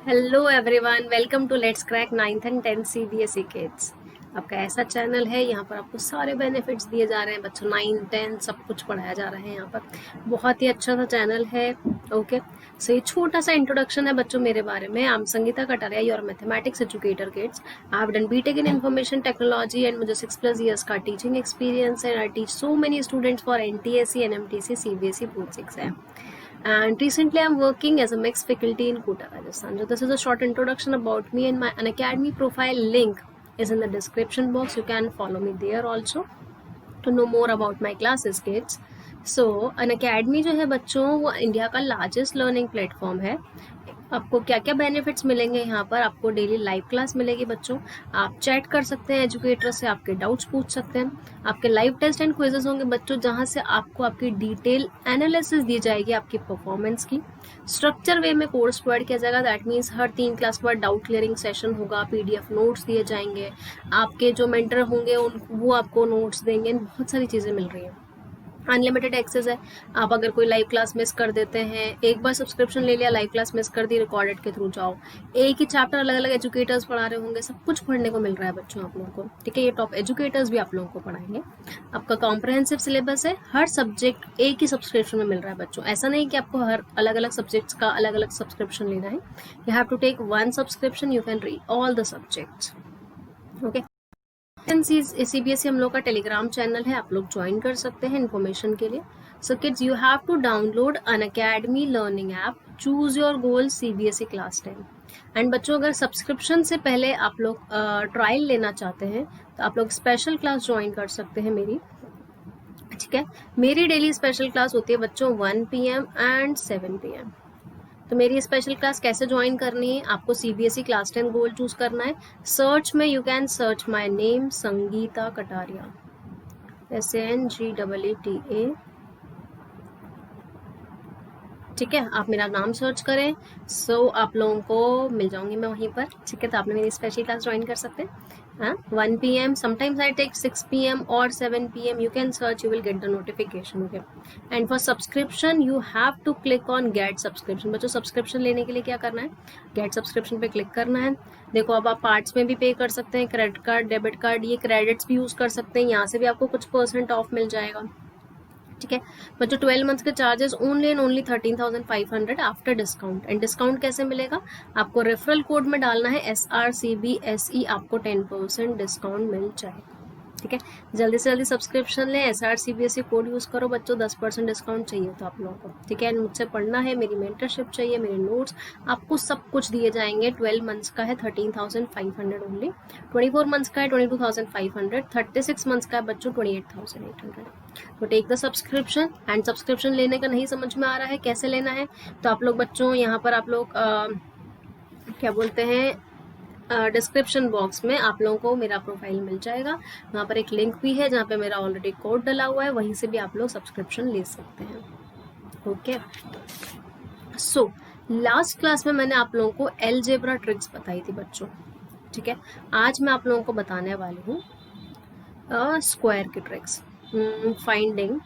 Hello everyone, welcome to let's crack 9th and 10th CBSE kids. आपका ऐसा channel है, यहाँ पर आपको सारे बेनिफिट्स दिए जा रहे हैं बच्चों। 9 10 सब कुछ पढ़ाया जा रहा है यहाँ पर। बहुत ही अच्छा सा चैनल है। ओके, सो ये छोटा सा इंट्रोडक्शन है बच्चों मेरे बारे में। I am Sangeeta Kataria, your mathematics educator kids. I have done BTech in information technology and मुझे 6+ ईयर्स का टीचिंग एक्सपीरियंस है। I teach so many students for NTSC, NMTC, CBSE board exam. And recently I'm working as a mixed faculty in Kota, Rajasthan. So this is a short introduction about me, and my Unacademy profile link is in the description box. You can follow me there also to know more about my classes, kids. So Unacademy जो है बच्चों, वो India का largest learning platform है। आपको क्या क्या benefits मिलेंगे यहाँ पर? आपको डेली लाइव क्लास मिलेगी बच्चों। आप चैट कर सकते हैं एजुकेटर से, आपके डाउट्स पूछ सकते हैं। आपके लाइव टेस्ट एंड क्विजेस होंगे बच्चों, जहाँ से आपको आपकी डिटेल एनालिसिस दी जाएगी आपकी परफॉर्मेंस की। स्ट्रक्चर वे में कोर्स प्रोवाइड किया जाएगा। दैट मीन्स हर 3 क्लास के बाद डाउट क्लियरिंग सेशन होगा, पीडीएफ नोट्स दिए जाएंगे। आपके जो मेंटर होंगे वो आपको नोट्स देंगे। बहुत सारी चीज़ें मिल रही हैं। अनलिमिटेड एक्सेस है। आप अगर कोई लाइव क्लास मिस कर देते हैं, एक बार सब्सक्रिप्शन ले लिया, लाइव क्लास मिस कर दी, रिकॉर्डेड के थ्रू जाओ। एक ही चैप्टर अलग अलग एजुकेटर्स पढ़ा रहे होंगे, सब कुछ पढ़ने को मिल रहा है बच्चों आप लोगों को। ठीक है, ये टॉप एजुकेटर्स भी आप लोगों को पढ़ाएंगे। आपका कॉम्प्रहेंसिव सिलेबस है। हर सब्जेक्ट एक ही सब्सक्रिप्शन में मिल रहा है बच्चों। ऐसा नहीं कि आपको हर अलग अलग सब्जेक्ट्स का अलग अलग सब्सक्रिप्शन लेना है। You have to take one subscription, you can read all the subjects. Okay, CBSE हम लोग का टेलीग्राम चैनल है, आप लोग ज्वाइन कर सकते हैं इन्फॉर्मेशन के लिए। So kids, you have to download Unacademy learning app, choose your goal CBSE class 10। And बच्चों, अगर सब्सक्रिप्शन से पहले आप लोग ट्रायल लेना चाहते हैं तो आप लोग स्पेशल क्लास ज्वाइन कर सकते हैं मेरी। ठीक है, मेरी डेली स्पेशल क्लास होती है बच्चों 1 PM एंड 7 PM। तो मेरी स्पेशल क्लास कैसे ज्वाइन करनी है? आपको सीबीएसई क्लास 10 गोल चूज करना है। सर्च में you can search my name Sangeeta Kataria, SANGEETA। ठीक है, आप मेरा नाम सर्च करें, सो आप लोगों को मिल जाऊंगी मैं वहीं पर। ठीक है, तो आपने मेरी स्पेशल क्लास ज्वाइन कर सकते हैं। 1 PM, sometimes I take 6 PM or 7 PM. You can search, you will get the notification. Okay, and for subscription you have to click on get subscription. बच्चों, सब्सक्रिप्शन लेने के लिए क्या करना है? गेट सब्सक्रिप्शन पे क्लिक करना है। देखो, अब आप पार्ट्स में भी पे कर सकते हैं, क्रेडिट कार्ड, डेबिट कार्ड, ये क्रेडिट्स भी यूज कर सकते हैं। यहाँ से भी आपको कुछ % ऑफ मिल जाएगा। ठीक है बच्चों, 12 मंथ के charges only and only 13,500 after discount. And discount कैसे मिलेगा? आपको रेफरल कोड में डालना है SRCBSE, आपको 10% डिस्काउंट मिल जाएगा। ठीक है, जल्दी से जल्दी सब्सक्रिप्शन लें, SRCBSE कोड यूज करो बच्चों, 10% डिस्काउंट चाहिए तो आप लोगों को। ठीक है, मुझसे पढ़ना है, मेरी मेंटरशिप चाहिए, मेरे नोट्स, आपको सब कुछ दिए जाएंगे। 12 मंथ्स का है 13,500 ओनली, 24 मंथ्स का है 22,500, 36 मंथ्स का है बच्चों 28,800। तो take the subscription. And subscription लेने का नहीं समझ में आ रहा है कैसे लेना है, तो आप लोग बच्चों यहाँ पर आप लोग क्या बोलते हैं, डिस्क्रिप्शन बॉक्स में आप लोगों को मेरा प्रोफाइल मिल जाएगा। वहाँ पर एक लिंक भी है जहाँ पे मेरा ऑलरेडी कोड डला हुआ है, वहीं से भी आप लोग सब्सक्रिप्शन ले सकते हैं। ओके, सो लास्ट क्लास में मैंने आप लोगों को अलजेब्रा ट्रिक्स बताई थी बच्चों। ठीक है, आज मैं आप लोगों को बताने वाली हूँ स्क्वायर की tricks. Finding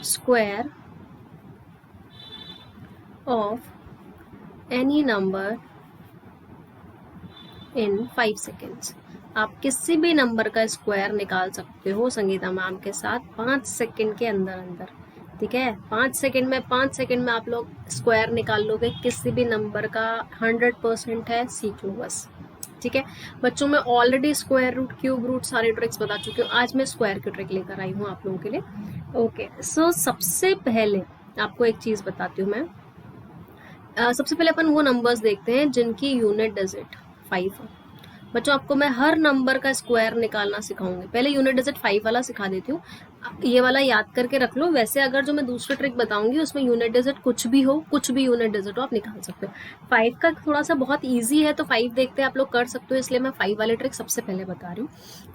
square of any number in 5 seconds. आप किसी भी नंबर का स्क्वायर निकाल सकते हो संगीता मैम के साथ 5 सेकेंड के अंदर अंदर। ठीक है, 5 सेकेंड में आप लोग स्क्वायर निकाल लोगे किसी भी नंबर का। 100% है, सीख लो बस। ठीक है बच्चों, मैं already square root, cube root सारी ट्रिक्स बता चुकी हूँ। आज मैं स्क्वायर की ट्रिक लेकर आई हूँ आप लोगों के लिए। ओके, सो सबसे पहले आपको एक चीज बताती हूँ मैं। सबसे पहले अपन वो नंबर्स देखते हैं जिनकी यूनिट डिजिट 5 है। बच्चों, आपको मैं हर नंबर का स्क्वायर निकालना सिखाऊंगी। पहले यूनिट डिजिट 5 वाला सिखा देती हूँ, ये वाला याद करके रख लो। वैसे अगर जो मैं दूसरी ट्रिक बताऊंगी उसमें यूनिट डिजिट कुछ भी हो, कुछ भी यूनिट डिजिट हो, आप निकाल सकते हो। 5 का थोड़ा सा बहुत ईजी है, तो 5 देखते हैं आप लोग कर सकते हो, इसलिए मैं 5 वाली ट्रिक सबसे पहले बता रही हूँ।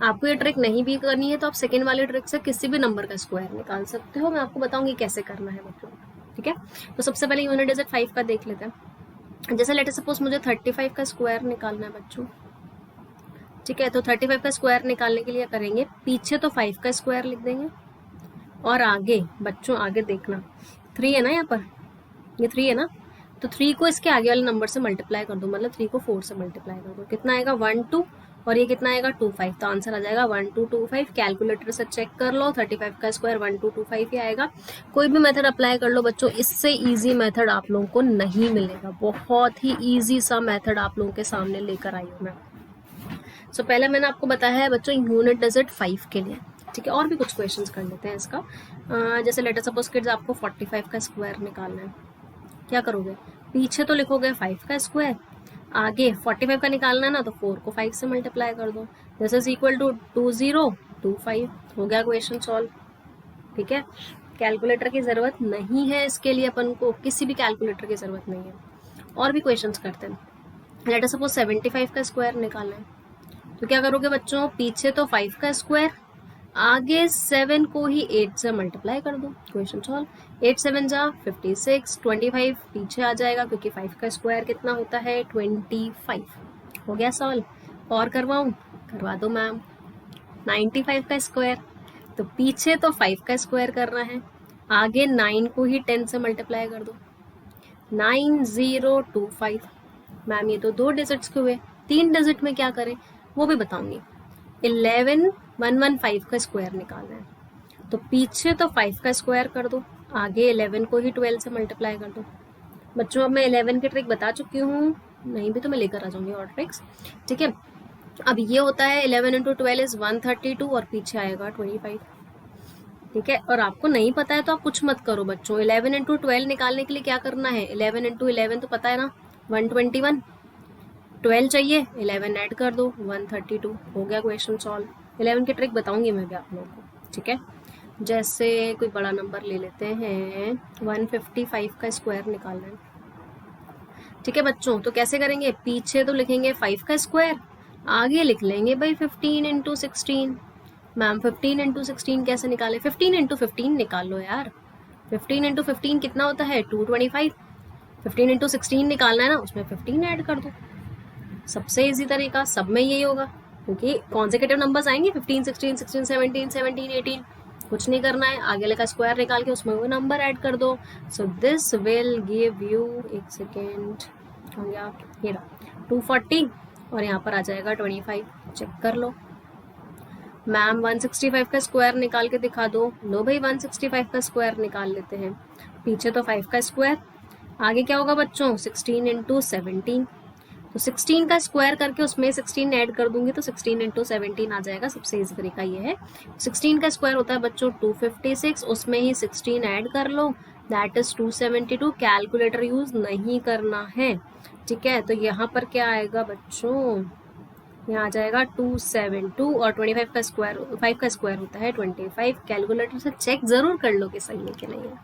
आपको ये ट्रिक नहीं भी करनी है तो आप सेकेंड वाली ट्रिक से किसी भी नंबर का स्क्वायर निकाल सकते हो। मैं आपको बताऊंगी कैसे करना है बच्चों। ठीक है, तो सबसे पहले यूनिट डिजिट 5 का देख लेते हैं। जैसे लेट सपोज मुझे 35 का स्क्वायर निकालना है बच्चों। ठीक है, तो 35 का स्क्वायर निकालने के लिए करेंगे, पीछे तो 5 का स्क्वायर लिख देंगे और आगे बच्चों, आगे देखना 3 है ना, यहाँ पर ये 3 है ना, तो 3 को इसके आगे वाले नंबर से मल्टीप्लाई कर दो, मतलब 3 को 4 से मल्टीप्लाई कर दो, कितना आएगा 1 2, और ये कितना आएगा 2 5, तो आंसर आ जाएगा 1 2 2 5। कैलकुलेटर से चेक कर लो, 35 का स्क्वायर 1 2 2 5 ही आएगा। कोई भी मेथड अप्लाई कर लो बच्चों, इससे इजी मेथड आप लोगों को नहीं मिलेगा। बहुत ही इजी सा मेथड आप लोगों के सामने लेकर आई हूँ मैं। सो पहले मैंने आपको बताया है बच्चों यूनिट डिजिट 5 के लिए, ठीक है। और भी कुछ क्वेश्चंस कर लेते हैं इसका। जैसे लेटर सपोज किड्स आपको 45 का स्क्वायर निकालना है, क्या करोगे, पीछे तो लिखोगे 5 का स्क्वायर, आगे 45 का निकालना है ना, तो 4 को 5 से मल्टीप्लाई कर दो, दिस इज इक्वल टू 2025, हो गया क्वेश्चन सॉल्व, ठीक है। कैलकुलेटर की ज़रूरत नहीं है इसके लिए, अपन को किसी भी कैलकुलेटर की ज़रूरत नहीं है। और भी क्वेश्चंस करते हैं। लेटर सपोज 75 का स्क्वायर निकालना है, तो क्या करोगे बच्चों, पीछे तो 5 का स्क्वायर, आगे 7 को ही 8 से मल्टीप्लाई कर दो, क्वेश्चन सॉल्व। 8 7 जा 56, 25 पीछे आ जाएगा क्योंकि 5 का स्क्वायर कितना होता है 25, हो गया सॉल्व। और करवाऊं, करवा दो मैम। 95 का स्क्वायर, तो पीछे तो 5 का स्क्वायर करना है, आगे 9 को ही 10 से मल्टीप्लाई कर दो, 9025। मैम ये तो 2 डिजिट्स के हुए, 3 डिजिट में क्या करें वो भी बताऊंगी। 11115 का स्क्वायर निकालना है, तो पीछे तो 5 का स्क्वायर कर दो, आगे 11 को ही 12 से मल्टीप्लाई कर दो। बच्चों अब मैं 11 की ट्रिक बता चुकी हूँ, नहीं भी तो मैं लेकर आ जाऊंगी और ट्रिक्स, ठीक है। अब ये होता है 11 इंटू 12 इज 132, और पीछे आएगा 25, ठीक है। और आपको नहीं पता है तो आप कुछ मत करो बच्चों। 11 इंटू 12 निकालने के लिए क्या करना है, 11 इंटू 11 तो पता है ना 121, 12 चाहिए 11 ऐड कर दो 132, हो गया क्वेश्चन सॉल्व। 11 की ट्रिक बताऊंगी मैं भी आप लोगों को, ठीक है। जैसे कोई बड़ा नंबर ले लेते हैं, 155 का स्क्वायर निकालना है, ठीक है बच्चों। तो कैसे करेंगे, पीछे तो लिखेंगे 5 का स्क्वायर, आगे लिख लेंगे भाई 15 इंटू 16। मैम 15 इंटू 16 कैसे निकाले, 15 इंटू 15 निकाल लो यार। 15 इंटू 15 कितना होता है 225। 15 इंटू 16 निकालना है ना, उसमें 15 ऐड कर दो, सबसे इजी तरीका, सब में यही होगा क्योंकि कॉन्सेक्यूटिव नंबर्स आएंगे 15 16 16 17 17 18, कुछ नहीं करना है, आगे वाले का स्क्वायर निकाल के उसमें वो नंबर ऐड कर दो। So this will give you, एक सेकेंड हो गया, ये रहा 240, और यहाँ पर आ जाएगा 25, चेक कर लो। मैम 165 का स्क्वायर निकाल के दिखा दो, लो भाई 165 का स्क्वायर निकाल लेते हैं, पीछे तो 5 का स्क्वायर, आगे क्या होगा बच्चों 16 इंटू 17, तो 16 का स्क्वायर करके उसमें 16 ऐड कर दूंगी तो 16 इंटू 17 आ जाएगा, सबसे इजी तरीका ये है। 16 का स्क्वायर होता है बच्चों 256, उसमें ही 16 ऐड कर लो, दैट इज 272। कैलकुलेटर यूज नहीं करना है, ठीक है। तो यहाँ पर क्या आएगा बच्चों, यहाँ आ जाएगा 272, और 25 का स्क्वायर 5 का स्क्वायर होता है 25। कैलकुलेटर से चेक जरूर कर लो कि सही है कि नहीं है,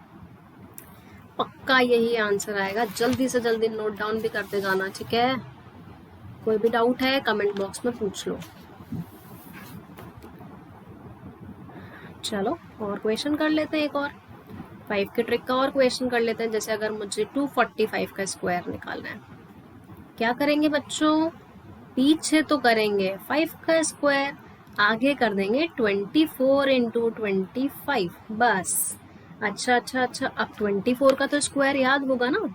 पक्का यही आंसर आएगा। जल्दी से जल्दी नोट डाउन भी करते जाना, ठीक है। कोई भी डाउट है कमेंट बॉक्स में पूछ लो। चलो और क्वेश्चन कर लेते हैं, एक और 5 की ट्रिक का और क्वेश्चन कर लेते हैं। जैसे अगर मुझे 245 का स्क्वायर निकालना है, क्या करेंगे बच्चों, पीछे तो करेंगे 5 का स्क्वायर, आगे कर देंगे 24 इंटू 25, बस। अच्छा, अब 24 का तो स्क्वायर याद होगा ना,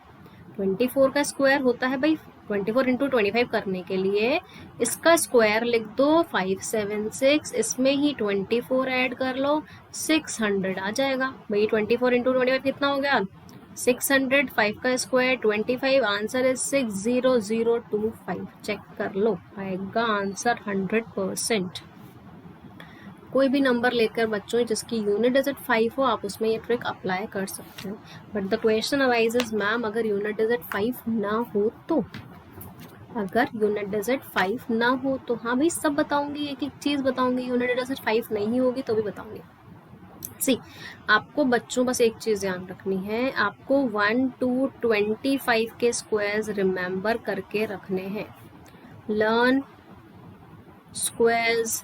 24 का स्क्वायर होता है भाई 24 इंटू 25 करने के लिए इसका स्क्वायर लिख दो 576, इसमें ही 24 ऐड कर लो 600 आ जाएगा भाई। 24 इंटू 25 कितना हो गया 600, 5 का स्क्वायर 25, आंसर है 60025, चेक कर लो, आएगा आंसर 100%। कोई भी नंबर लेकर बच्चों जिसकी यूनिट डिजिट 5 हो, आप उसमें ये ट्रिक अप्लाई कर सकते हैं। But the question arises, ma'am अगर यूनिट डिजिट 5 ना हो तो, अगर यूनिट डिजिट 5 ना हो तो, हाँ भाई सब बताऊंगी, एक एक चीज बताऊंगी। यूनिट डिजिट 5 नहीं होगी तो भी बताऊंगी। सी, आपको बच्चों बस एक चीज ध्यान रखनी है, आपको 1 to 25 के स्क्वायर्स रिमेंबर करके रखने हैं। लर्न स्क्वायर्स,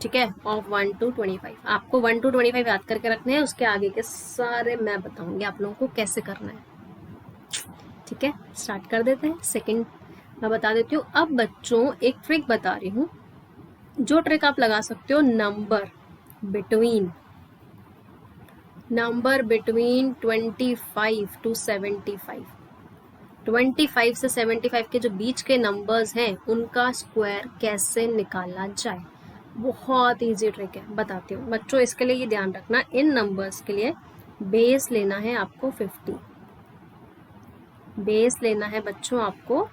ठीक है, ऑफ 1 to 25। आपको 1 to 25 याद करके रखने हैं, उसके आगे के सारे मैं बताऊंगी आप लोगों को कैसे करना है, ठीक है। स्टार्ट कर देते हैं। सेकंड मैं बता देती हूँ। अब बच्चों एक ट्रिक बता रही हूँ, जो ट्रिक आप लगा सकते हो number between number between 25 to 75। 25 से 75 के जो बीच के नंबर्स हैं उनका स्क्वायर कैसे निकाला जाए। बहुत इजी ट्रिक है, बताती हूँ बच्चों। इसके लिए ये ध्यान रखना, इन नंबर्स के लिए बेस लेना है आपको 50। बेस लेना है बच्चों आपको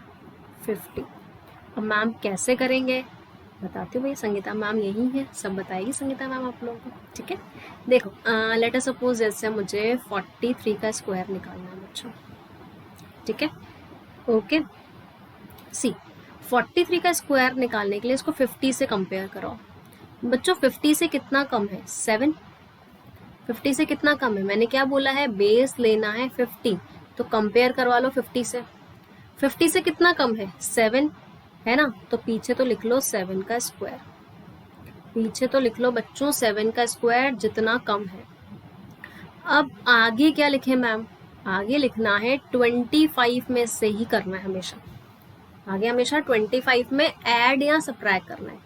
50। अब मैम कैसे करेंगे बताती हूँ भैया। संगीता मैम यही है, सब बताएगी संगीता मैम आप लोगों को। ठीक है, देखो लेट अस सपोज जैसे मुझे 43 का स्क्वायर निकालना है बच्चों। ठीक है, ओके। सी 43 का स्क्वायर निकालने के लिए इसको 50 से कंपेयर करो बच्चों। 50 से कितना कम है? 7। 50 से कितना कम है? मैंने क्या बोला है, बेस लेना है 50, तो कंपेयर करवा लो 50 से। 50 से कितना कम है? 7 है ना, तो पीछे तो लिख लो 7 का स्क्वायर। पीछे तो लिख लो बच्चों 7 का स्क्वायर जितना कम है। अब आगे क्या लिखे मैम? आगे लिखना है 25 में से ही करना है हमेशा। आगे हमेशा 25 में ऐड या सब्ट्रैक्ट करना है।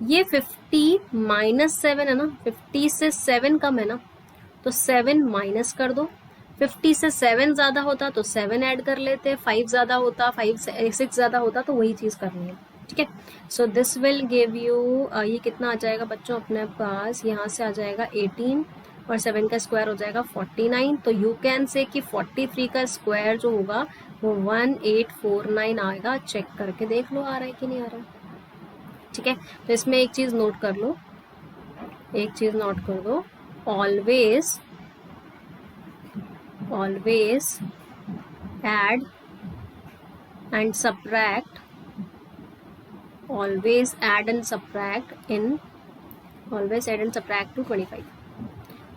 ये 50 माइनस 7 है ना, 50 से 7 कम है ना, तो 7 माइनस कर दो। 50 से 7 ज्यादा होता तो 7 ऐड कर लेते, 5 ज्यादा होता 6 ज्यादा होता तो वही चीज करनी है। ठीक है, so this will give you, ये कितना आ जाएगा बच्चों अपने पास, यहाँ से आ जाएगा 18 और 7 का स्क्वायर हो जाएगा 49। तो यू कैन से कि 43 का स्क्वायर जो होगा वो 1849 आएगा। चेक करके देख लो आ रहा है कि नहीं आ रहा। ठीक है, तो इसमें एक चीज नोट कर लो, एक चीज नोट कर दो, always add and subtract, always add and subtract to 25।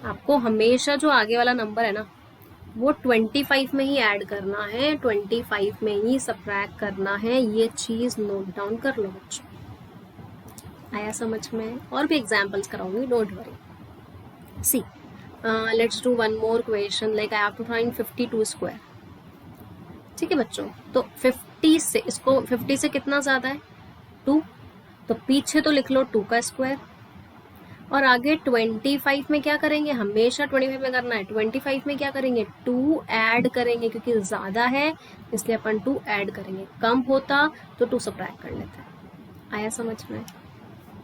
आपको हमेशा जो आगे वाला नंबर है ना वो 25 में ही ऐड करना है, 25 में ही सब्ट्रैक्ट करना है। ये चीज नोट डाउन कर लो बच्चों। आया समझ में? और भी एग्जाम्पल्स कराऊंगी, don't worry. See let's do one more question, like I have to find 52 square. ठीक है बच्चों, तो 50 से इसको 50 से कितना ज्यादा है? 2, तो पीछे तो लिख लो 2 का स्क्वायर। और आगे 25 में क्या करेंगे? हमेशा 25 में करना है। 25 में क्या करेंगे? 2 ऐड करेंगे, क्योंकि ज्यादा है इसलिए अपन 2 ऐड करेंगे। कम होता तो 2 सब्ट्रैक्ट कर लेते हैं। आया समझ में?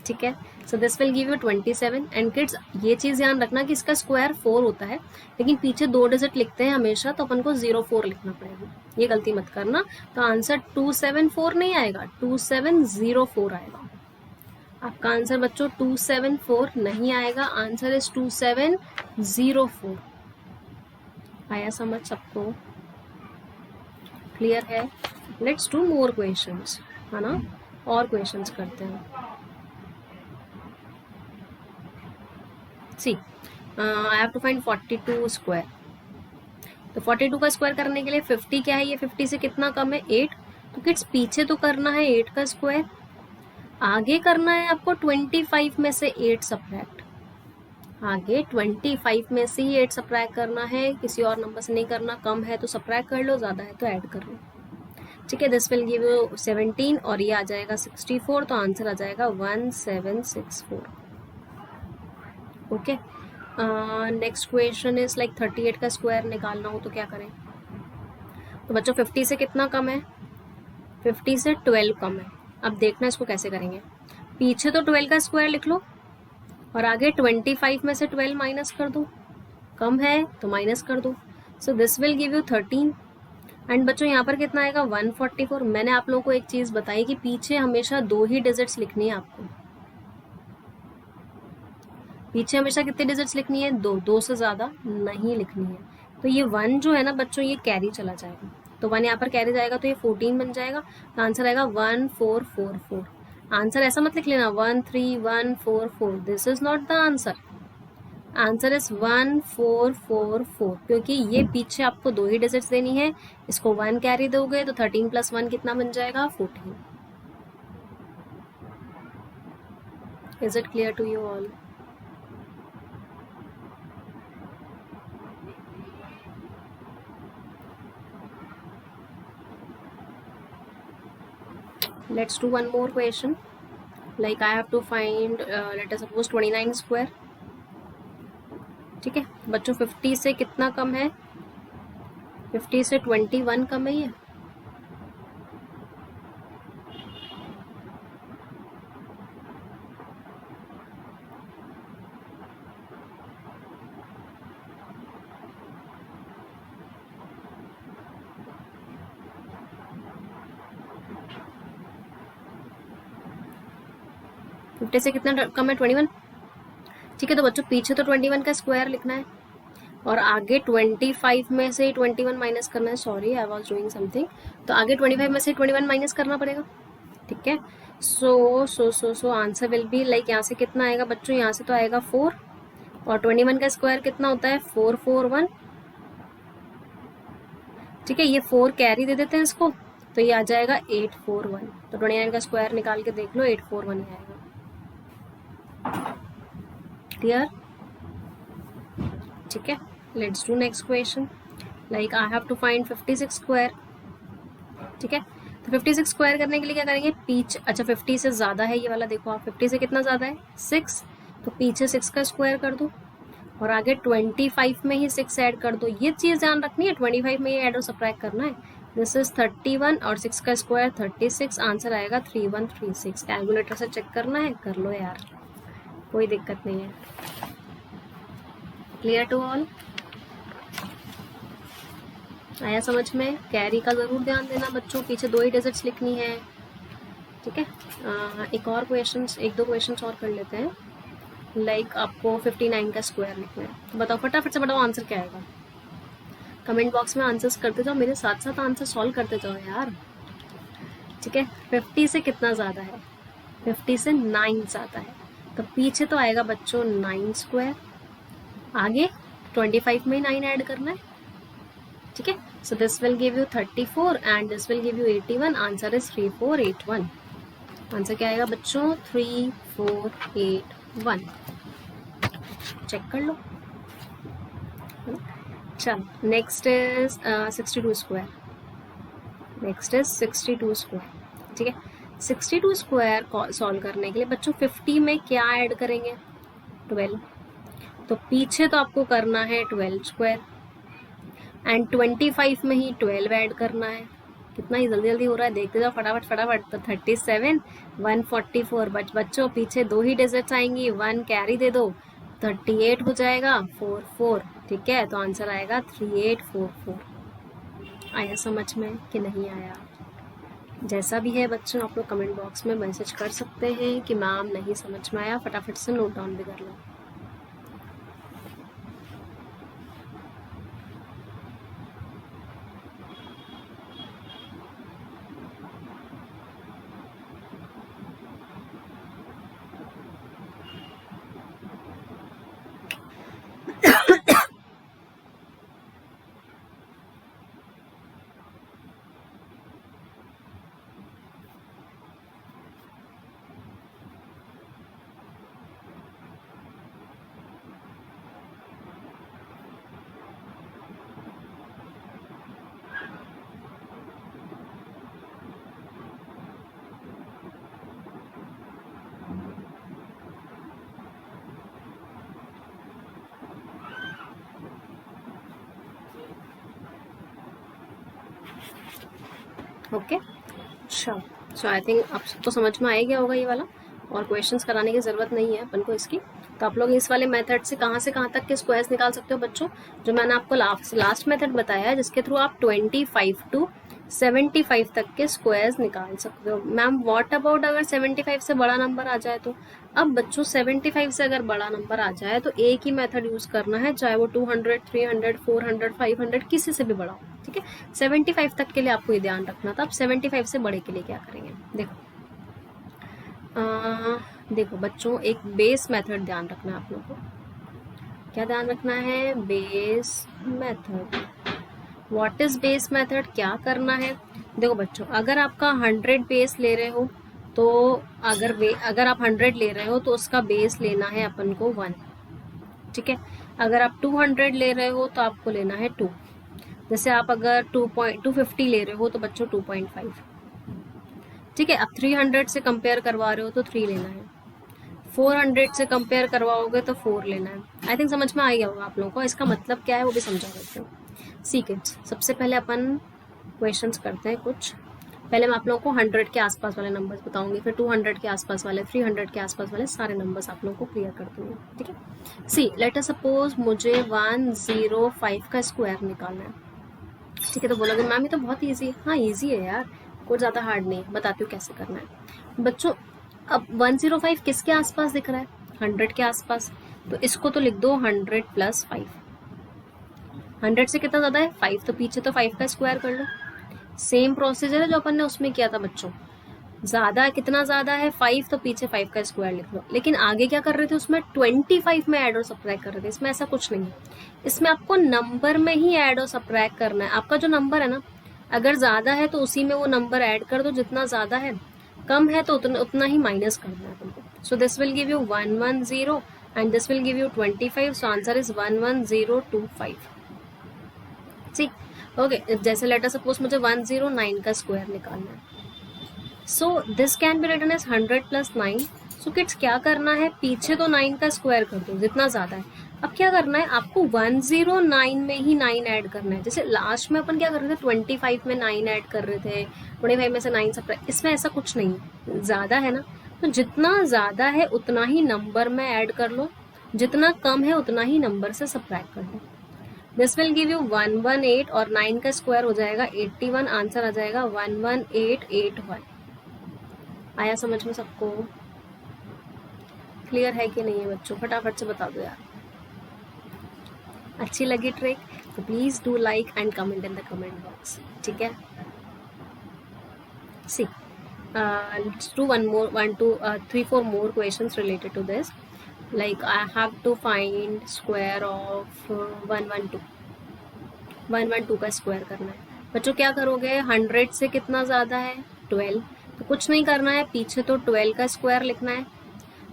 ठीक है, so this will give you 27। And kids ये चीज ध्यान रखना कि इसका स्क्वायर 4 होता है, लेकिन पीछे 2 डिजिट लिखते हैं हमेशा, तो अपन को 04 लिखना पड़ेगा। ये गलती मत करना। तो आंसर 274 नहीं आएगा, 2704 आएगा। आपका आंसर बच्चों 274 नहीं आएगा, आंसर इज 2704। आया समझ सबको? क्लियर है? लेट्स डू मोर क्वेश्चंस, है ना, और क्वेश्चंस करते हैं। See I have to find 42 square. तो 42 का स्क्वायर करने के लिए 50 क्या है? ये 50 से कितना कम है? 8। तो किड्स पीछे तो करना है 8 का स्क्वायर, आगे करना है आपको 25 में से 8 सब्ट्रैक्ट। आगे 25 में से ही 8 सब्ट्रैक्ट करना है, किसी और नंबर से नहीं करना। कम है तो सब्ट्रैक्ट कर लो, ज्यादा है तो ऐड कर लो। ठीक है, दिस विल गिव यू 17 और ये आ जाएगा 64, तो आंसर आ जाएगा 1764। Okay, next question is like 38 का स्क्वायर निकालना हो तो क्या करें? तो बच्चों 50 से कितना कम है? 50 से 12 कम है। अब देखना इसको कैसे करेंगे। पीछे तो 12 का स्क्वायर लिख लो और आगे 25 में से 12 माइनस कर दो। कम है तो माइनस कर दो। So this will give you 13। And बच्चों यहाँ पर कितना आएगा? 144। मैंने आप लोगों को एक चीज बताई कि पीछे हमेशा 2 ही डिजिट्स लिखनी है आपको। पीछे हमेशा कितने डिजिट्स लिखनी है? 2, 2 से ज्यादा नहीं लिखनी है। तो ये 1 जो है ना बच्चों, ये कैरी चला जाएगा, तो 1 यहाँ पर कैरी जाएगा तो ये 14 बन जाएगा। तो आंसर आएगा 1444। आंसर ऐसा मत लिख लेना 13144, this is not the answer. Answer is 1444, क्योंकि ये पीछे आपको 2 ही डिजिट्स देनी है। इसको 1 कैरी दोगे तो 13 + 1 कितना बन जाएगा? 14। Is it clear to you all? Let's do one more question. Like I have to find, let us suppose 29 square. ठीक है बच्चों, 50 से कितना कम है? 50 से 21 कम है ये। फिफ्टी से कितना कम है? 21। ठीक है तो बच्चों पीछे तो 21 का स्क्वायर लिखना है और आगे 25 में से 21 माइनस करना है। Sorry I was doing something. तो आगे 25 में से 21 माइनस करना पड़ेगा। ठीक है so answer will be like, यहाँ से कितना आएगा बच्चों? यहाँ से तो आएगा 4 और 21 का स्क्वायर कितना होता है? 441। ठीक है ये 4 कैरी दे देते हैं इसको, तो ये आ जाएगा 841। तो 29 का स्क्वायर निकाल के देख लो, 841 ही आएगा। क्लियर? ठीक है let's do next question. Like I have to find 56 square. ठीक है तो 56 स्क्वायर करने के लिए क्या करेंगे? अच्छा 50 से ज्यादा है ये वाला, देखो आप 50 से कितना ज्यादा है? 6। तो पीछे 6 का स्क्वायर कर दो और आगे 25 में ही 6 ऐड कर दो। ये चीज ध्यान रखनी है, 25 में ही ऐड और सब्ट्रैक्ट करना है। दिस इज 31 और 6 का स्क्वायर 36। आंसर आएगा 3136। कैलकुलेटर से चेक करना है, कर लो यार, कोई दिक्कत नहीं है। Clear to all? आया समझ में? कैरी का जरूर ध्यान देना बच्चों, पीछे 2 ही डिजिट्स लिखनी है। ठीक है एक और क्वेश्चन, 1-2 क्वेश्चन और कर लेते हैं। लाइक आपको 59 का स्क्वायर लिखना है, तो बताओ फटाफट से बताओ आंसर क्या आएगा। कमेंट बॉक्स में आंसर्स करते जाओ, मेरे साथ साथ आंसर सॉल्व करते जाओ यार। ठीक है 50 से कितना ज्यादा है? 50 से 9 ज्यादा है, तो पीछे तो आएगा बच्चों 9 स्क्वायर, आगे 25 में 9 ऐड करना है। ठीक है so this will give you 34 and this will give you 81। Answer is 3481। Answer क्या आएगा बच्चों? 3481। चेक कर लो। चल next is 62 square. Next is 62 square. ठीक है 62 स्क्वायर सॉल्व करने के लिए बच्चों 50 में क्या ऐड करेंगे? 12। तो पीछे तो आपको करना है 12 स्क्वायर एंड 25 में ही 12 ऐड करना है। कितना ही जल्दी जल्दी हो रहा है, देखते जाओ फटाफट फटाफट। तो 37 144। बच्चों पीछे 2 ही डिजिट्स आएंगी, 1 कैरी दे दो, 38 हो जाएगा 44। ठीक है तो आंसर आएगा 3844। आया समझ में कि नहीं आया? जैसा भी है बच्चों आप लोग कमेंट बॉक्स में मैसेज कर सकते हैं कि मैम नहीं समझ में आया, फटाफट से नोट डाउन भी कर लो। ओके अच्छा सो आई थिंक आप सबको समझ में आ गया होगा ये वाला, और क्वेश्चंस कराने की ज़रूरत नहीं है अपन को इसकी। तो आप लोग इस वाले मेथड से कहाँ तक के स्क्वायर्स निकाल सकते हो बच्चों? जो मैंने आपको लास्ट मेथड बताया है, जिसके थ्रू आप 25 to 75 तक के स्क्वायर्स निकाल सकते हो। मैम व्हाट अबाउट अगर 75 से बड़ा नंबर आ जाए तो? अब बच्चों 75 से अगर बड़ा नंबर आ जाए तो एक ही मेथड यूज करना है, चाहे वो 200, 300, 400, 500 किसी से भी बड़ा हो। ठीक है 75 तक के लिए आपको ये ध्यान रखना था। अब 75 से बड़े के लिए क्या करेंगे? देखो बच्चों एक बेस मेथड ध्यान रखना है आप लोगों को। क्या ध्यान रखना है? Base method. What is base method? क्या करना है? देखो बच्चों अगर आपका 100 बेस ले रहे हो तो अगर आप 100 ले रहे हो तो उसका बेस लेना है अपन को 1। ठीक है अगर आप 200 ले रहे हो तो आपको लेना है 2। जैसे आप अगर 250 ले रहे हो तो बच्चों 2.5। ठीक है अब 300 से कंपेयर करवा रहे हो तो 3 लेना है। 400 से कंपेयर करवाओगे तो 4 लेना है। आई थिंक समझ में आ गया होगा आप लोगों को, इसका मतलब क्या है वो भी समझा देती हूँ। सी किड्स, सबसे पहले अपन क्वेश्चंस करते हैं कुछ। पहले मैं आप लोगों को 100 के आसपास वाले नंबर्स बताऊंगी, फिर 200 के आसपास वाले, 300 के आसपास वाले सारे नंबर्स आप लोगों को क्लियर कर दूंगी, ठीक है। सी लेट अस सपोज मुझे 105 का स्क्वायर निकालना है, ठीक है। तो बोलोगे मैम ये तो बहुत ईजी है। हाँ ईजी है यार, कोई ज़्यादा हार्ड नहीं है, बताती हूँ कैसे करना है बच्चों। अब 105 किसके आसपास दिख रहा है? 100 के आसपास। तो इसको तो लिख दो 100 + 5। 100 से कितना ज़्यादा है? 5, तो पीछे तो 5 का स्क्वायर कर लो। सेम प्रोसीजर है जो अपन ने उसमें किया था बच्चों। ज़्यादा कितना ज़्यादा है? 5, तो पीछे 5 का स्क्वायर लिख लो। लेकिन आगे क्या कर रहे थे उसमें? 25 में ऐड और सब्ट्रैक्ट कर रहे थे। इसमें ऐसा कुछ नहीं है, इसमें आपको नंबर में ही ऐड और सब्ट्रैक्ट करना है। आपका जो नंबर है ना, अगर ज़्यादा है तो उसी में वो नंबर ऐड कर दो जितना ज़्यादा है, कम है तो उतना ही माइनस करना है तुमको। So this will give you 110 and this will give you 25। So answer is 11025। ठीक, ओके। जैसे लेटर सपोज मुझे 109 का स्क्वायर निकालना है। So this can be written as 100 + 9। So kids क्या करना है, पीछे तो 9 का स्क्वायर कर दो जितना ज़्यादा है। अब क्या करना है आपको, 109 में ही 9 ऐड करना है। जैसे लास्ट में अपन क्या कर रहे थे, 25 में 9 ऐड कर रहे थे, 25 में से 9 सब्ट्रैक्ट। इसमें ऐसा कुछ नहीं है, ज़्यादा है ना, तो जितना ज़्यादा है उतना ही नंबर में ऐड कर लो, जितना कम है उतना ही नंबर से सब्ट्रैक्ट कर लो। दिस विल गिव यू 118 और 9 का स्क्वायर हो जाएगा 81। आंसर आ जाएगा 11881। आया समझ में सबको? क्लियर है कि नहीं है बच्चों? फटाफट से बता दो यार। अच्छी लगी ट्रिक तो please do like and comment in the comment box, ठीक है। सी let's do 3-4 more questions related to this. Like I have to find square of 112। 112 का स्क्वायर करना है बच्चों। क्या करोगे, 100 से कितना ज़्यादा है? 12। तो कुछ नहीं करना है, पीछे तो 12 का स्क्वायर लिखना है,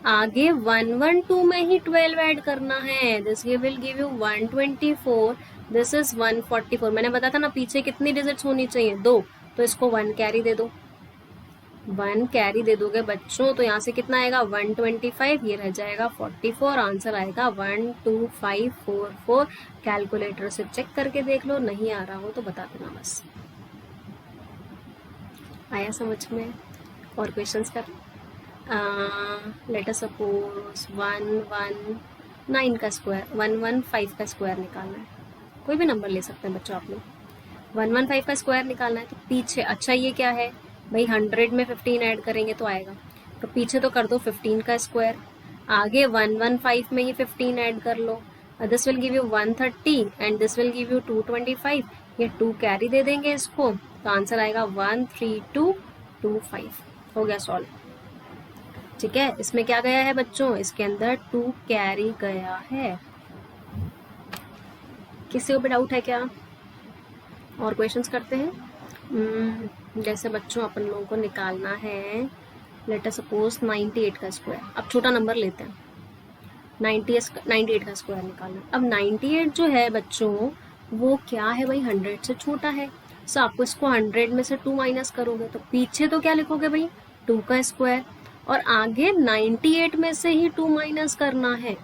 आगे 112 में ही 12 ऐड करना है। This will give you 124। This is 144। मैंने बताया था ना पीछे कितनी डिजिट्स होनी चाहिए? 2। तो इसको 1 कैरी दे दो। 1 कैरी दे दोगे बच्चों तो यहाँ से कितना आएगा? 125। ये रह जाएगा 44। आंसर आएगा 12544। कैलकुलेटर से चेक करके देख लो, नहीं आ रहा हो तो बता देना बस। आया समझ में? और क्वेश्चंस कर। लेट अस सपोज 119 का स्क्वायर, 115 का स्क्वायर निकालना है। कोई भी नंबर ले सकते हैं बच्चों आप लोग। 115 का स्क्वायर निकालना है तो पीछे, अच्छा ये क्या है भाई, 100 में 15 ऐड करेंगे तो आएगा, तो पीछे तो कर दो 15 का स्क्वायर, आगे 115 में ही 15 ऐड कर लो। This will give you 130 and this will give you 225। ये 2 कैरी दे देंगे इसको, तो आंसर आएगा 13225। हो गया सॉल्व, ठीक है। इसमें क्या गया है बच्चों? इसके अंदर 2 कैरी गया है। किसी को भी डाउट है क्या? और क्वेश्चंस करते हैं। जैसे बच्चों अपन लोगों को निकालना है, लेट अस सपोज 98 का स्क्वायर। अब छोटा नंबर लेते हैं, 98 का स्क्वायर निकालना। अब 98 जो है बच्चों वो क्या है भाई, 100 से छोटा है। सो आपको इसको 100 में से 2 माइनस करोगे तो पीछे तो क्या लिखोगे भाई, 2 का स्क्वायर, और आगे 98 में से ही 2 माइनस करना है।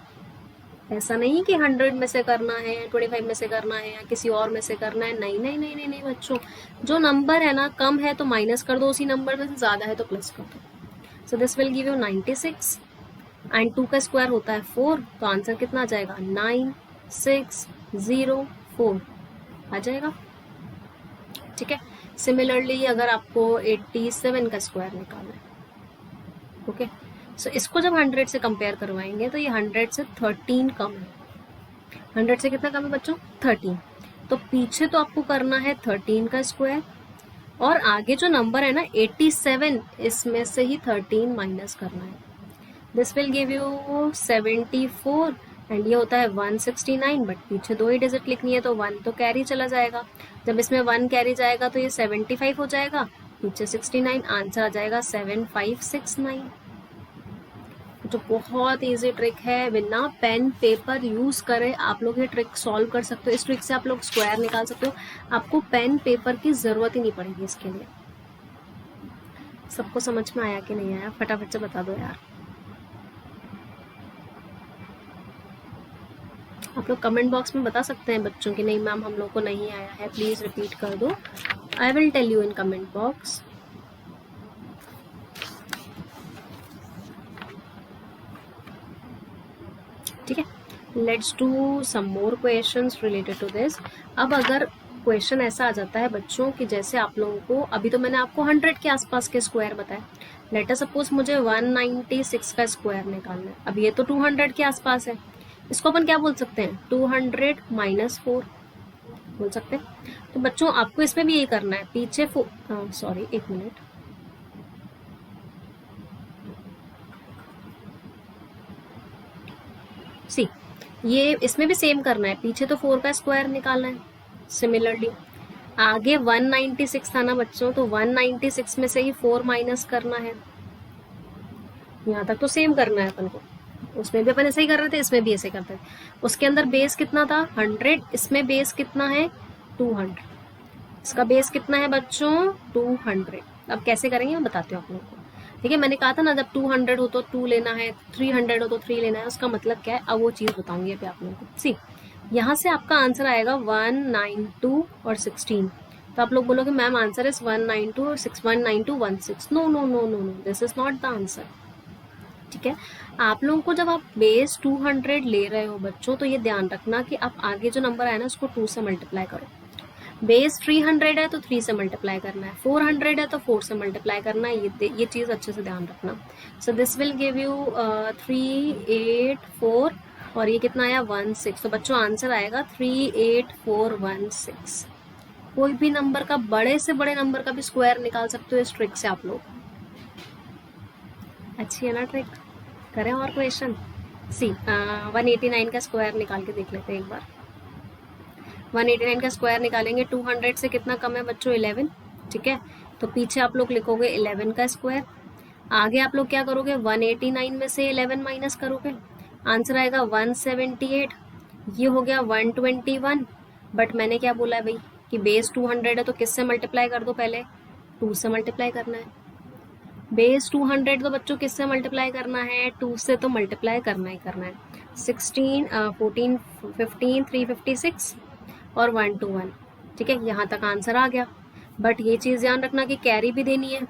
ऐसा नहीं कि 100 में से करना है, 25 में से करना है या किसी और में से करना है। नहीं नहीं नहीं नहीं नहीं बच्चों, जो नंबर है ना कम है तो माइनस कर दो उसी नंबर में से, ज़्यादा है तो प्लस कर दो। So this will give you 96 and 2 का स्क्वायर होता है 4, तो आंसर कितना आ जाएगा? 9604 आ जाएगा, ठीक है। सिमिलरली अगर आपको 87 का स्क्वायर निकालना है, ओके, सो इसको जब 100 से कंपेयर करवाएंगे तो ये 100 से 13 कम है। 100 से कितना कम है बच्चों? 13। तो पीछे तो आपको करना है 13 का स्क्वायर, और आगे जो नंबर है ना 87, इसमें से ही 13 माइनस करना है। This will give you 74 and ये होता है 169, बट पीछे 2 ही डिजिट लिखनी है तो 1 तो कैरी चला जाएगा। जब इसमें 1 कैरी जाएगा तो ये 75 हो जाएगा, पीछे 69, आंसर आ जाएगा 7569। जो बहुत इजी ट्रिक है, बिना पेन पेपर यूज़ करे आप लोग ये ट्रिक सॉल्व कर सकते हो। इस ट्रिक से आप लोग स्क्वायर निकाल सकते हो, आपको पेन पेपर की ज़रूरत ही नहीं पड़ेगी इसके लिए। सबको समझ में आया कि नहीं आया? फटाफट से बता दो यार। आप लोग कमेंट बॉक्स में बता सकते हैं बच्चों की नहीं मैम हम लोग को नहीं आया है, प्लीज रिपीट कर दो। I will tell you in comment box. ठीक है, let's do some more questions related to this. अब अगर क्वेश्चन ऐसा आ जाता है बच्चों कि जैसे आप लोगों को अभी तो मैंने आपको 100 के आसपास के स्क्वायर बताया, लेट अस सपोज मुझे 196 का स्क्वायर निकालना है। अब ये तो 200 के आसपास है, इसको अपन क्या बोल सकते हैं, 200 माइनस 4 बोल सकते हैं। तो बच्चों आपको इसमें भी यही करना है, पीछे सॉरी एक मिनट, सी ये इसमें भी सेम करना है, पीछे तो 4 का स्क्वायर निकालना है। सिमिलरली आगे 196 था ना बच्चों, तो 196 में से ही 4 माइनस करना है। यहाँ तक तो सेम करना है अपन को, उसमें भी अपन ऐसे ही कर रहे थे, इसमें भी ऐसे करते थे। उसके अंदर बेस कितना था 100, इसमें बेस कितना है 200, इसका बेस कितना है बच्चों 200। अब कैसे करेंगे मैं बताती हूँ आप लोगों को। ठीक है, मैंने कहा था ना जब 200 हो तो 2 लेना है, 300 हो तो 3 लेना है, उसका मतलब क्या है अब वो चीज बताऊंगी अभी आप लोगों को। सी यहाँ से आपका आंसर आएगा 192 और 16। तो आप लोग बोलोगे मैम आंसर इज 192 और 19216। No no no no no, this is not the answer. ठीक है, आप लोगों को जब आप बेस 200 ले रहे हो बच्चों, तो ये ध्यान रखना कि आप आगे जो नंबर आया ना उसको 2 से मल्टीप्लाई करो। बेस 300 है तो 3 से मल्टीप्लाई करना है, 400 है तो 4 से मल्टीप्लाई करना है, ये चीज अच्छे से ध्यान रखना। So this will give you 384 और ये कितना आया 16। तो बच्चों आंसर आएगा 38416। कोई भी नंबर का, बड़े से बड़े नंबर का भी स्क्वायर निकाल सकते हो इस ट्रिक से आप लोग। अच्छी है ना ट्रिक, करें और क्वेश्चन। सी 189 का स्क्वायर निकाल के देख लेते हैं एक बार। 189 का स्क्वायर निकालेंगे, 200 से कितना कम है बच्चों 11। ठीक है, तो पीछे आप लोग लिखोगे 11 का स्क्वायर, आगे आप लोग क्या करोगे 189 में से 11 माइनस करोगे, आंसर आएगा 178। ये हो गया 121। बट मैंने क्या बोला है भाई कि बेस 200 है तो किससे मल्टीप्लाई कर दो, पहले 2 से मल्टीप्लाई करना है। बेस 200 तो बच्चों किससे मल्टीप्लाई करना है, 2 से तो मल्टीप्लाई करना ही करना है। 16 14 15 356 और 121। ठीक है, यहाँ तक आंसर आ गया। बट ये चीज ध्यान रखना कि कैरी भी देनी है,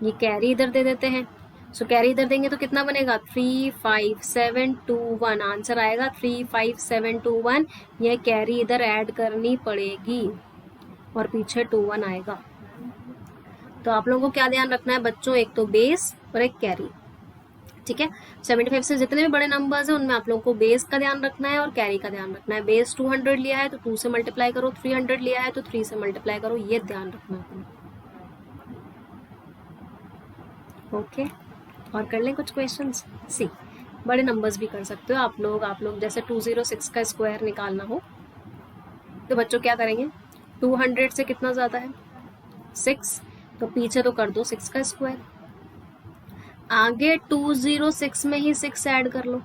ये कैरी इधर दे देते हैं। सो कैरी इधर देंगे तो कितना बनेगा 35721, आंसर आएगा 35721। यह कैरी इधर ऐड करनी पड़ेगी और पीछे 21 आएगा। तो आप लोगों को क्या ध्यान रखना है बच्चों, एक तो बेस और एक कैरी। ठीक है, 75 से जितने भी बड़े नंबर्स हैं उनमें आप लोगों को बेस का ध्यान रखना है और कैरी का ध्यान रखना है। बेस 200 लिया है तो 2 से मल्टीप्लाई करो, 300 लिया है तो 3 से मल्टीप्लाई करो, ये ध्यान रखना है। ओके, और कर लें कुछ क्वेश्चंस। सी बड़े नंबर्स भी कर सकते हो आप लोग जैसे 206 का स्क्वायर निकालना हो तो बच्चों क्या करेंगे, 200 से कितना ज्यादा है 6, तो पीछे तो कर दो 6 का स्क्वायर, आगे 206 में ही 6 ऐड कर लो,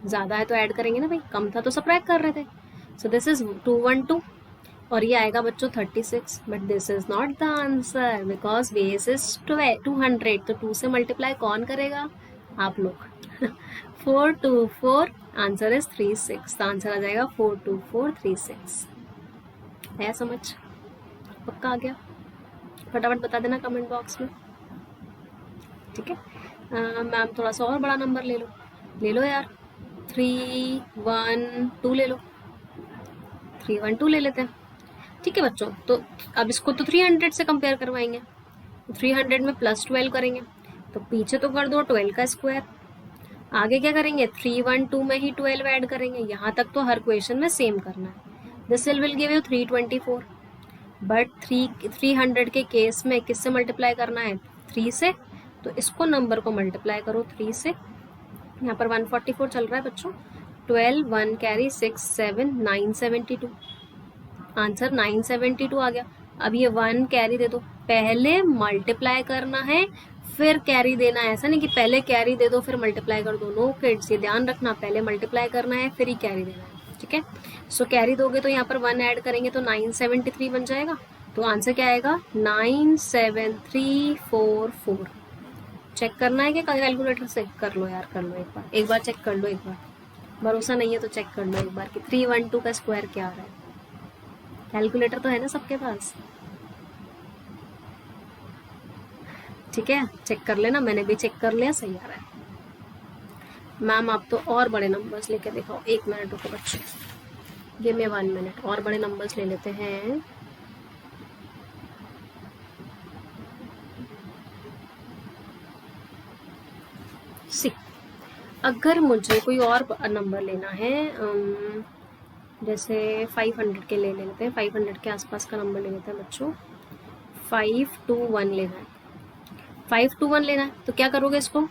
ज्यादा है तो ऐड करेंगे ना भाई, कम था तो सबट्रैक्ट कर रहे थे। सो दिस इज 212 और ये आएगा बच्चों 36। But this is not the answer because base is 200, तो 2 से मल्टीप्लाई कौन करेगा, आप लोग। 424, आंसर इज 36, तो आंसर आ जाएगा 42436। है समझ, पक्का आ गया, फटाफट बता देना कमेंट बॉक्स में। ठीक है, मैम थोड़ा सा और बड़ा नंबर ले लो यार, 312 ले लो, 312 ले लेते हैं। ठीक है बच्चों, तो अब इसको तो 300 से कंपेयर करवाएंगे, 300 में प्लस 12 करेंगे, तो पीछे तो कर दो 12 का स्क्वायर, आगे क्या करेंगे 312 में ही 12 ऐड करेंगे। यहाँ तक तो हर क्वेश्चन में सेम करना है। This will give you 324। But 300 के केस में किससे मल्टीप्लाई करना है 3 से, तो इसको नंबर को मल्टीप्लाई करो 3 से। यहाँ पर 144 चल रहा है बच्चों, 12 1 कैरी 6 7 972, आंसर 972 आ गया। अब ये 1 कैरी दे दो, पहले मल्टीप्लाई करना है फिर कैरी देना है, ऐसा नहीं कि पहले कैरी दे दो फिर मल्टीप्लाई कर दो। नो किड्स, ये ध्यान रखना, पहले मल्टीप्लाई करना है फिर ही कैरी देना है। ठीक है, सो कैरी दोगे तो यहाँ पर 1 ऐड करेंगे तो 973 बन जाएगा। तो आंसर क्या आएगा 97344। चेक करना है कि कैलकुलेटर से, कर लो यार, कर लो एक बार चेक कर लो एक बार। भरोसा नहीं है तो चेक कर लो एक बार कि 312 का स्क्वायर क्या आ रहा है। कैलकुलेटर तो है ना सबके पास, ठीक है, चेक कर लेना, मैंने भी चेक कर लिया, सही आ रहा है। मैम आप तो और बड़े नंबर्स लेके दिखाओ, 1 मिनट रुको बच्चों, गिव मी 1 मिनट, और बड़े नंबर्स ले लेते हैं। सी, अगर मुझे कोई और नंबर लेना है, जैसे 500 के ले लेते हैं, 500 के आसपास का नंबर ले लेते हैं बच्चों, 521 लेना है, 521 लेना है, तो क्या करोगे, इसको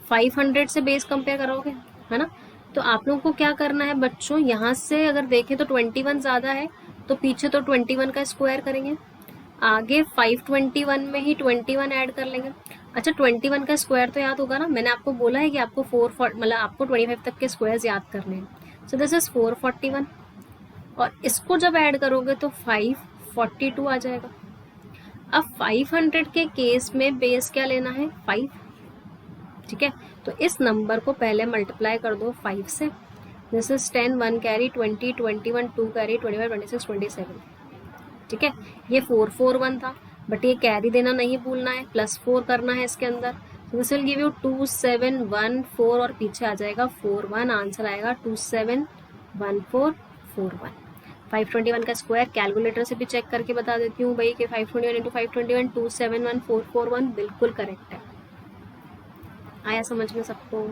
500 से बेस कंपेयर करोगे, है ना। तो आप लोगों को क्या करना है बच्चों, यहाँ से अगर देखें तो 21 ज़्यादा है, तो पीछे तो 21 का स्क्वायर करेंगे, आगे 521 में ही 21 ऐड कर लेंगे। अच्छा 21 का स्क्वायर तो याद होगा ना, मैंने आपको बोला है कि आपको 4 मतलब आपको 25 तक के स्क्वायर्स याद करने हैं। सो दिस इज 441, और इसको जब ऐड करोगे तो 542 आ जाएगा। अब 500 के केस में बेस क्या लेना है, 5, ठीक है। तो इस नंबर को पहले मल्टीप्लाई कर दो 5 से, दिस इज 10, 1 कैरी 20, 21 2 कैरी 25, 26, 27, ठीक है। ये 441 था, बट ये कैरी देना नहीं भूलना है, +4 करना है इसके अंदर, तो दिस विल गिव यू 2714, और पीछे आ जाएगा 41, आंसर आएगा 271441। 521 का स्क्वायर कैलकुलेटर से भी चेक करके बता देती हूँ भाई कि 521 इंटू 521 271441 बिल्कुल करेक्ट है। आया समझ में सबको,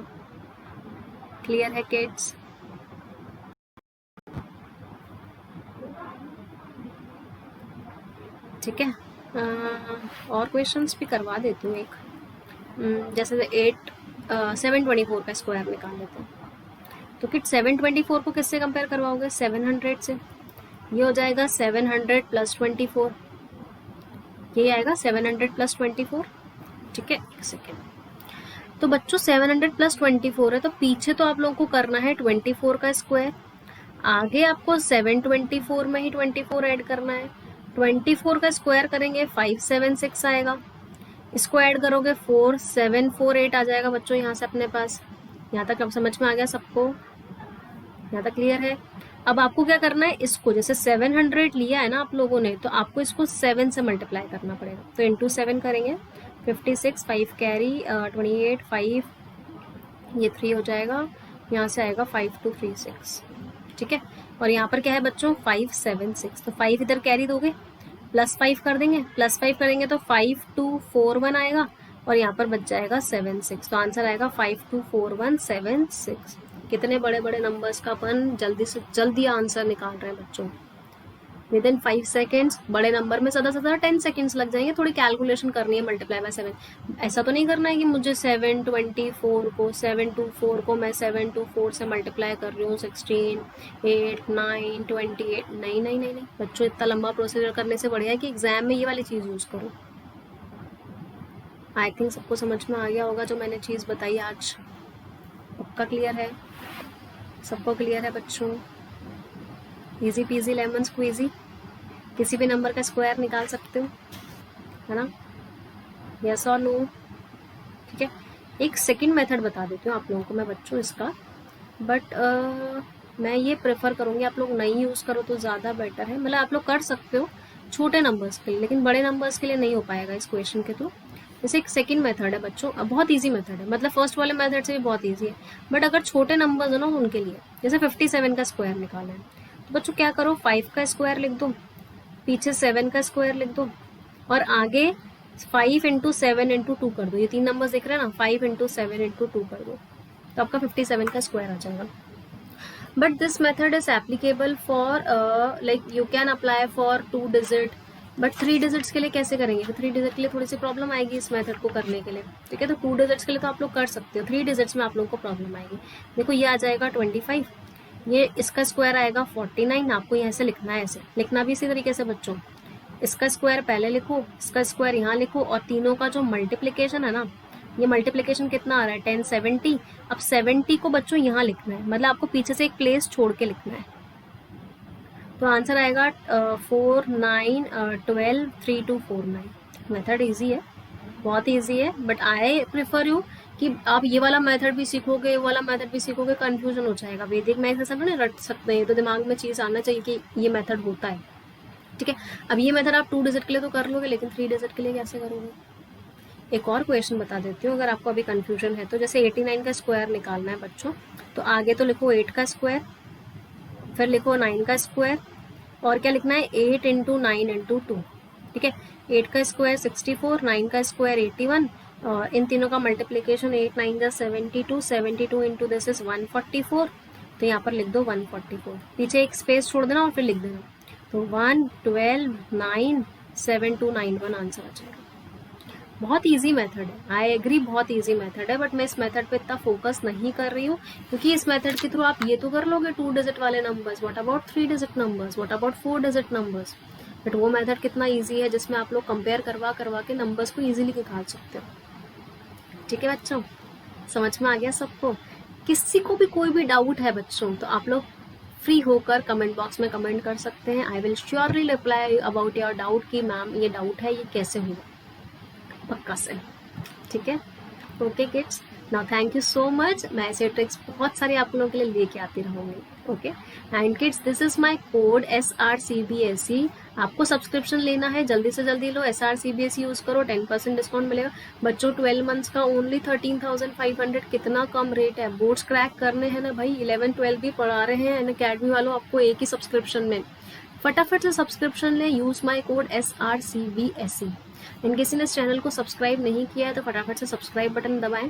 क्लियर है किड्स? ठीक है, और क्वेश्चंस भी करवा देती हूँ एक, जैसे 724 का स्क्वायर निकाल लेते हैं। तो किड 724 को किससे कंपेयर करवाओगे, 700 से, ये हो जाएगा 700 + 24, ये आएगा 700 + 24, ठीक है। एक सेकेंड, तो बच्चों 700 + 24 है, तो पीछे तो आप लोगों को करना है 24 का स्क्वायर, आगे आपको 724 में ही 24 ऐड करना है, 24 का स्क्वायर करेंगे 576 आएगा, इसको ऐड करोगे 4748 आ जाएगा बच्चों यहाँ से अपने पास। यहाँ तक अब समझ में आ गया सबको, यहाँ तक क्लियर है? अब आपको क्या करना है, इसको जैसे 700 लिया है ना आप लोगों ने, तो आपको इसको 7 से मल्टीप्लाई करना पड़ेगा, तो इंटू 7 करेंगे, 56, 5 कैरी 28, 5 ये 3 हो जाएगा, यहाँ से आएगा 5236, ठीक है। और यहाँ पर क्या है बच्चों, 576, तो 5 इधर कैरी दोगे, +5 कर देंगे, +5 करेंगे तो 5241 आएगा, और यहाँ पर बच जाएगा 76, तो आंसर आएगा 524176। कितने बड़े बड़े नंबर्स का अपन जल्दी से जल्दी आंसर निकाल रहे हैं बच्चों, विदिन 5 सेकेंड्स। बड़े नंबर में ज़्यादा से ज़्यादा 10 सेकेंड्स लग जाएंगे, थोड़ी कैलकुलेशन करनी है, मल्टीप्लाई बाय 7। ऐसा तो नहीं करना है कि मुझे 724 को मैं 724 से मल्टीप्लाई कर रही हूँ 16, 8, 9, 28, नहीं नहीं नहीं नहीं बच्चों, इतना लंबा प्रोसीजर करने से बढ़िया है कि एग्जाम में ये वाली चीज़ यूज़ करो। आई थिंक सबको समझ में आ गया होगा जो मैंने चीज़ बताई आज, पक्का क्लियर है? सबको क्लियर है बच्चों? इजी पीजी लेमन स्क्वीजी, किसी भी नंबर का स्क्वायर निकाल सकते हो, है ना, यस और नो? ठीक है, एक सेकंड मेथड बता देती हूँ आप लोगों को मैं बच्चों इसका, बट मैं ये प्रेफर करूँगी आप लोग नहीं यूज़ करो तो ज़्यादा बेटर है। मतलब आप लोग कर सकते हो छोटे नंबर्स के लिए, लेकिन बड़े नंबर्स के लिए नहीं हो पाएगा इस क्वेश्चन के थ्रू। जैसे एक सेकंड मेथड है बच्चों, बहुत इजी मेथड है, मतलब फर्स्ट वाले मेथड से भी बहुत इजी है, बट अगर छोटे नंबर्स हो ना उनके लिए, जैसे 57 का स्क्वायर निकालना है, तो बच्चों क्या करो, 5 का स्क्वायर लिख दो, पीछे 7 का स्क्वायर लिख दो, और आगे 5 × 7 × 2 कर दो। ये 3 नंबर्स दिख रहे हैं ना, 5 × 7 × 2 कर दो, तो आपका 57 का स्क्वायर आ जाएगा। But this method is applicable for like you can apply for 2 digit, but 3 digits के लिए कैसे करेंगे, तो 3 डिजिट के लिए थोड़ी सी प्रॉब्लम आएगी इस मेथड को करने के लिए, ठीक है। तो 2 डिजिट्स के लिए तो आप लोग कर सकते हो, 3 डिजिट्स में आप लोग को प्रॉब्लम आएगी। देखो ये आ जाएगा 25, ये इसका स्क्वायर आएगा 49, आपको यहाँ से लिखना है, ऐसे लिखना भी इसी तरीके से बच्चों, इसका स्क्वायर पहले लिखो, इसका स्क्वायर यहाँ लिखो, और तीनों का जो मल्टीप्लिकेशन है ना, ये मल्टीप्लिकेशन कितना आ रहा है 1070, अब 70 को बच्चों यहाँ लिखना है, मतलब आपको पीछे से एक प्लेस छोड़ के लिखना है, तो आंसर आएगा 4 9 12 3 2 4 9। मेथड ईजी है, बहुत ईजी है, बट आई प्रेफर यू कि आप ये वाला मेथड भी सीखोगे, ये वाला मेथड भी सीखोगे, कंफ्यूजन हो जाएगा। वैदिक मैथ्स ऐसा नहीं रट सकते हैं, तो दिमाग में चीज़ आना चाहिए कि ये मेथड होता है, ठीक है। अब ये मेथड आप 2 डिजिट के लिए तो कर लोगे, लेकिन 3 डिजिट के लिए कैसे करोगे? एक और क्वेश्चन बता देती हूँ अगर आपको अभी कंफ्यूजन है तो। जैसे 89 का स्क्वायर निकालना है बच्चों, तो आगे तो लिखो 8 का स्क्वायर, फिर लिखो 9 का स्क्वायर, और क्या लिखना है 8 इंटू 9 इंटू 2, ठीक है। 8 का स्क्वायर 64, 9 का स्क्वायर 81, और इन तीनों का मल्टीप्लीकेशन 8 9 का 72, 72 इंटू दिस इज 144, तो यहाँ पर लिख दो 144, पीछे एक स्पेस छोड़ देना और फिर लिख देना। तो 1 12 9 7 2 9 1 आंसर आ जाएगा। बहुत इजी मेथड है, आई एग्री, बहुत इजी मेथड है, बट मैं इस मेथड पे इतना फोकस नहीं कर रही हूँ, क्योंकि इस मेथड के थ्रू आप ये तो कर लोगे 2 डिजिट वाले numbers, what about 3 digit numbers, what about 4 digit numbers. But वो मेथड कितना इजी है जिसमें आप लोग कंपेयर करवा करवा के नंबर्स को इजीली निकाल सकते हो, ठीक है बच्चों। समझ में आ गया सबको? किसी को भी कोई भी डाउट है बच्चों तो आप लोग फ्री होकर कमेंट बॉक्स में कमेंट कर सकते हैं। I will surely reply about your doubt कि मैम ये डाउट है, ये कैसे होगा, पक्का से, ठीक है। Okay kids, now thank you so much. मैं ऐसे ट्रिक्स बहुत सारे आप लोगों के लिए लेके आती रहूंगी, okay. And kids, this is my code SRCBSE। आपको सब्सक्रिप्शन लेना है, जल्दी से जल्दी लो, SRCBSE यूज करो, 10% डिस्काउंट मिलेगा बच्चों। 12 मंथ्स का ओनली 13,500, कितना कम रेट है। बोर्ड्स क्रैक करने हैं ना भाई, 11 12 भी पढ़ा रहे हैं अकेडमी वालों आपको एक ही सब्सक्रिप्शन में। फटाफट से सब्सक्रिप्शन ले, यूज माय कोड SRCBSE। इन किसी ने इस चैनल को सब्सक्राइब नहीं किया है तो फटाफट से सब्सक्राइब बटन दबाएं।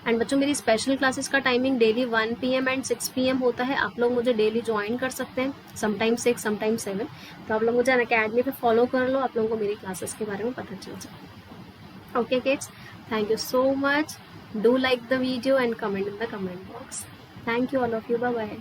एंड बच्चों, मेरी स्पेशल क्लासेस का timing daily 1 PM and 6 PM होता है। आप लोग मुझे डेली ज्वाइन कर सकते हैं, समटाइम 6 समटाइम 7। तो आप लोग मुझे अकेडमी पे फॉलो कर लो, आप लोगों को मेरी क्लासेस के बारे में पता चल जाए। Okay kids, thank you so much. Do like the video and comment in the comment box. Thank you all of you, bye bye.